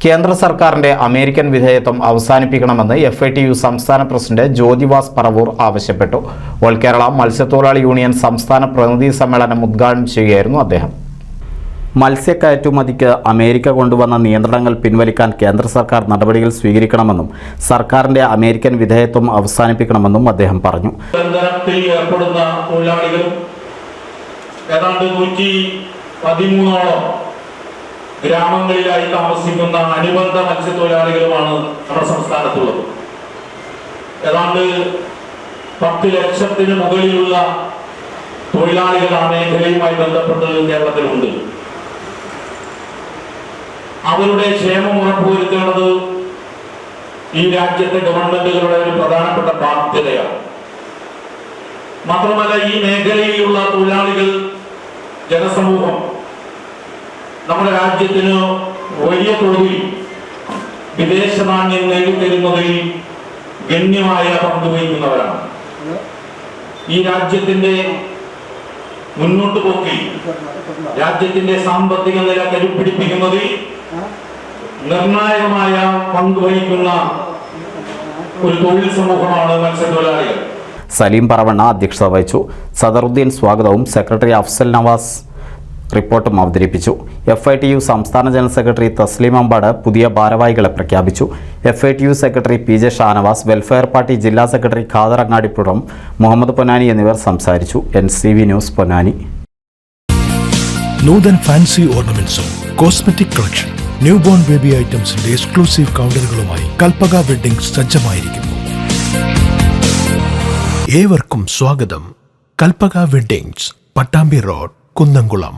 കേന്ദ്ര സർക്കാരിന്റെ അമേരിക്കൻ വിധേയത്വം അവസാനിപ്പിക്കണമെന്ന് FITU സംസ്ഥാന പ്രസിഡന്റ് ജ്യോതിവാസ് പറവൂർ ആവശ്യപ്പെട്ടു. ഓൾ കേരള മത്സ്യത്തൊഴിലാളി യൂണിയൻ സംസ്ഥാന പ്രതിനിധി സമ്മേളനം ഉദ്ഘാടനം ചെയ്യുകയായിരുന്നു അദ്ദേഹം. മത്സ്യക്കയറ്റുമതിക്ക് അമേരിക്ക കൊണ്ടുവന്ന നിയന്ത്രണങ്ങൾ പിൻവലിക്കാൻ കേന്ദ്ര സർക്കാർ നടപടികൾ സ്വീകരിക്കണമെന്നും സർക്കാരിന്റെ അമേരിക്കൻ വിധേയത്വം അവസാനിപ്പിക്കണമെന്നും അദ്ദേഹം പറഞ്ഞു. ഗ്രാമങ്ങളിലായി താമസിക്കുന്ന അനുബന്ധ മത്സ്യത്തൊഴിലാളികളുമാണ് നമ്മുടെ സംസ്ഥാനത്തുള്ളത്. ഏതാണ്ട് 10 ലക്ഷത്തിന് മുകളിലുള്ള തൊഴിലാളികൾ ആ മേഖലയുമായി ബന്ധപ്പെട്ട് കേരളത്തിലുണ്ട്. അവരുടെ ക്ഷേമം ഉറപ്പുവരുത്തേണ്ടത് ഈ രാജ്യത്തെ ഗവൺമെന്റുകളുടെ ഒരു പ്രധാനപ്പെട്ട ബാധ്യതയാണ്. മാത്രമല്ല, ഈ മേഖലയിലുള്ള തൊഴിലാളികൾ ജനസമൂഹം നമ്മുടെ രാജ്യത്തിന് വലിയ തോതിൽ വിദേശ നാണ്യം നേടിത്തരുന്നതിൽ ഗണ്യമായ പങ്ക് വഹിക്കുന്നവരാണ്. ഈ രാജ്യത്തിന്റെ മുന്നോട്ട് പോക്കി രാജ്യത്തിന്റെ സാമ്പത്തിക നില കരുപ്പിടിപ്പിക്കുന്നതിൽ നിർണായകമായ പങ്ക് വഹിക്കുന്ന ഒരു തൊഴിൽ സമൂഹമാണ് മത്സ്യത്തൊഴിലാളികൾ. സലീം പറവണ്ണ അധ്യക്ഷത വഹിച്ചു. സദറുദ്ദീൻ സ്വാഗതവും സെക്രട്ടറി അഫ്സൽ നവാസ് റിപ്പോർട്ടും അവതരിപ്പിച്ചു. FITU സംസ്ഥാന ജനറൽ സെക്രട്ടറി തസ്ലീം അമ്പാട് പുതിയ ഭാരവാഹികളെ പ്രഖ്യാപിച്ചു. FITU secretary PJ Shanavas, welfare party ജില്ലാ സെക്രട്ടറി ഖാദർ അങ്ങാടിപ്പുറം, മുഹമ്മദ് പൊന്നാനി എന്നിവർ സംസാരിച്ചു. NCV news Ponnani. Nutan fancy ഓർണമെന്റ്സും cosmetic collection, new born baby ഐറ്റംസിന്റെ എക്സ്ക്ലൂസീവ് കൗണ്ടറുകളുമായി കൽപ്പക വെഡ്ഡിംഗ് സജ്ജമായിരിക്കുന്നു. ഏവർക്കും സ്വാഗതം. Kalpaka weddings, Pattambi road, Kunnamkulam.